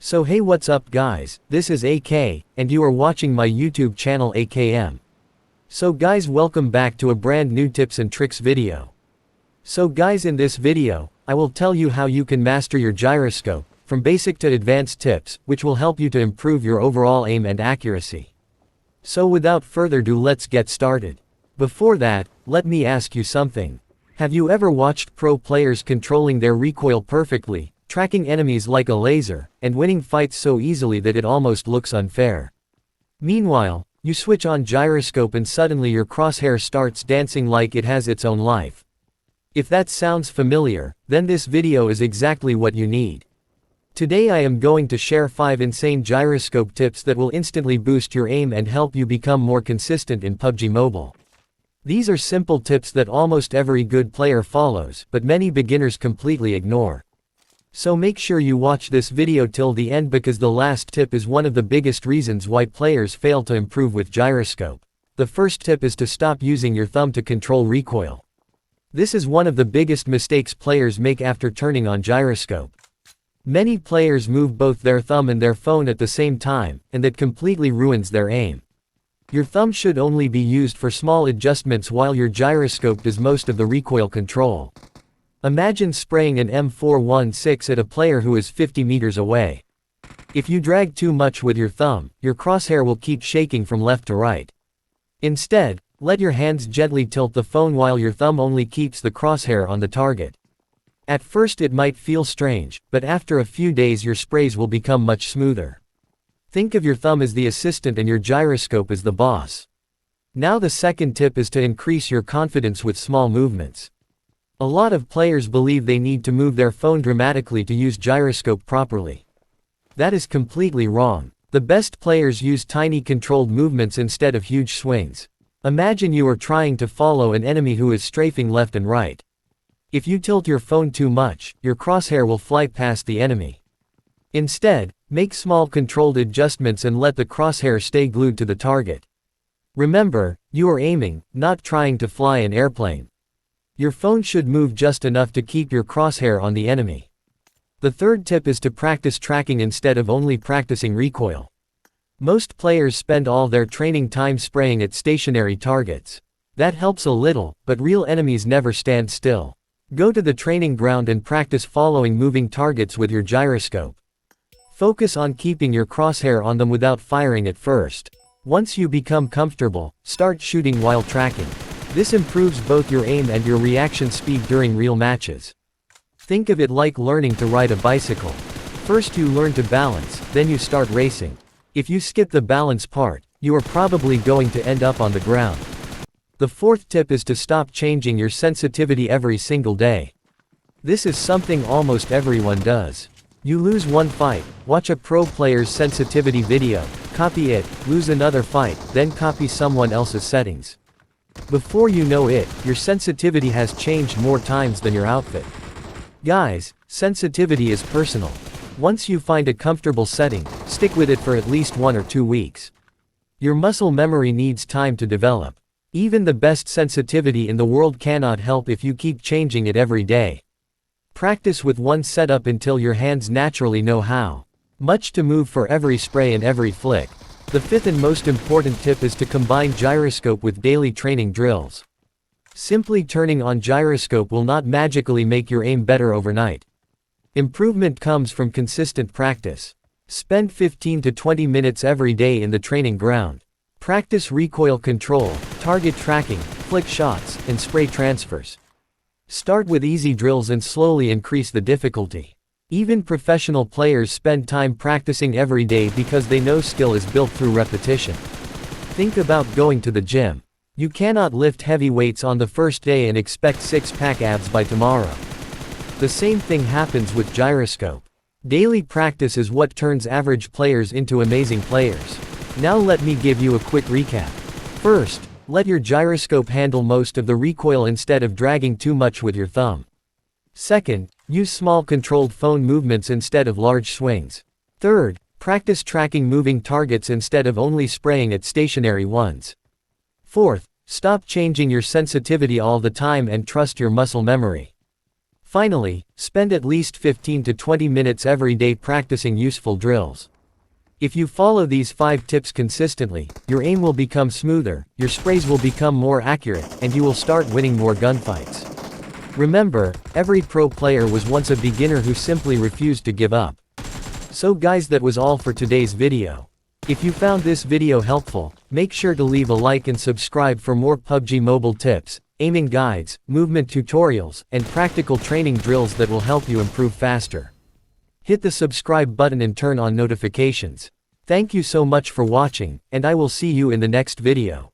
So hey, what's up guys, this is AK, and you are watching my YouTube channel AKM. So guys, welcome back to a brand new tips and tricks video. So guys, in this video, I will tell you how you can master your gyroscope, from basic to advanced tips, which will help you to improve your overall aim and accuracy. So without further ado, let's get started. Before that, let me ask you something. Have you ever watched pro players controlling their recoil perfectly, tracking enemies like a laser, and winning fights so easily that it almost looks unfair? Meanwhile, you switch on gyroscope and suddenly your crosshair starts dancing like it has its own life. If that sounds familiar, then this video is exactly what you need. Today I am going to share 5 insane gyroscope tips that will instantly boost your aim and help you become more consistent in PUBG Mobile. These are simple tips that almost every good player follows, but many beginners completely ignore. So make sure you watch this video till the end, because the last tip is one of the biggest reasons why players fail to improve with gyroscope. The first tip is to stop using your thumb to control recoil. This is one of the biggest mistakes players make after turning on gyroscope. Many players move both their thumb and their phone at the same time, and that completely ruins their aim. Your thumb should only be used for small adjustments while your gyroscope does most of the recoil control. Imagine spraying an M416 at a player who is 50 meters away. If you drag too much with your thumb, your crosshair will keep shaking from left to right. Instead, let your hands gently tilt the phone while your thumb only keeps the crosshair on the target. At first it might feel strange, but after a few days your sprays will become much smoother. Think of your thumb as the assistant and your gyroscope as the boss. Now the second tip is to increase your confidence with small movements. A lot of players believe they need to move their phone dramatically to use gyroscope properly. That is completely wrong. The best players use tiny controlled movements instead of huge swings. Imagine you are trying to follow an enemy who is strafing left and right. If you tilt your phone too much, your crosshair will fly past the enemy. Instead, make small controlled adjustments and let the crosshair stay glued to the target. Remember, you are aiming, not trying to fly an airplane. Your phone should move just enough to keep your crosshair on the enemy. The third tip is to practice tracking instead of only practicing recoil. Most players spend all their training time spraying at stationary targets. That helps a little, but real enemies never stand still. Go to the training ground and practice following moving targets with your gyroscope. Focus on keeping your crosshair on them without firing at first. Once you become comfortable, start shooting while tracking. This improves both your aim and your reaction speed during real matches. Think of it like learning to ride a bicycle. First you learn to balance, then you start racing. If you skip the balance part, you are probably going to end up on the ground. The fourth tip is to stop changing your sensitivity every single day. This is something almost everyone does. You lose one fight, watch a pro player's sensitivity video, copy it, lose another fight, then copy someone else's settings. Before you know it, your sensitivity has changed more times than your outfit. Guys, sensitivity is personal. Once you find a comfortable setting, stick with it for at least 1 or 2 weeks. Your muscle memory needs time to develop. Even the best sensitivity in the world cannot help if you keep changing it every day. Practice with one setup until your hands naturally know how much to move for every spray and every flick. The fifth and most important tip is to combine gyroscope with daily training drills. Simply turning on gyroscope will not magically make your aim better overnight. Improvement comes from consistent practice. Spend 15 to 20 minutes every day in the training ground. Practice recoil control, target tracking, flick shots, and spray transfers. Start with easy drills and slowly increase the difficulty. Even professional players spend time practicing every day because they know skill is built through repetition. Think about going to the gym. You cannot lift heavy weights on the first day and expect six-pack abs by tomorrow. The same thing happens with gyroscope. Daily practice is what turns average players into amazing players. Now let me give you a quick recap. First, let your gyroscope handle most of the recoil instead of dragging too much with your thumb. Second, use small controlled phone movements instead of large swings. Third, practice tracking moving targets instead of only spraying at stationary ones. Fourth, stop changing your sensitivity all the time and trust your muscle memory. Finally, spend at least 15 to 20 minutes every day practicing useful drills. If you follow these 5 tips consistently, your aim will become smoother, your sprays will become more accurate, and you will start winning more gunfights. Remember, every pro player was once a beginner who simply refused to give up. So guys, that was all for today's video. If you found this video helpful, make sure to leave a like and subscribe for more PUBG Mobile tips, aiming guides, movement tutorials, and practical training drills that will help you improve faster. Hit the subscribe button and turn on notifications. Thank you so much for watching, and I will see you in the next video.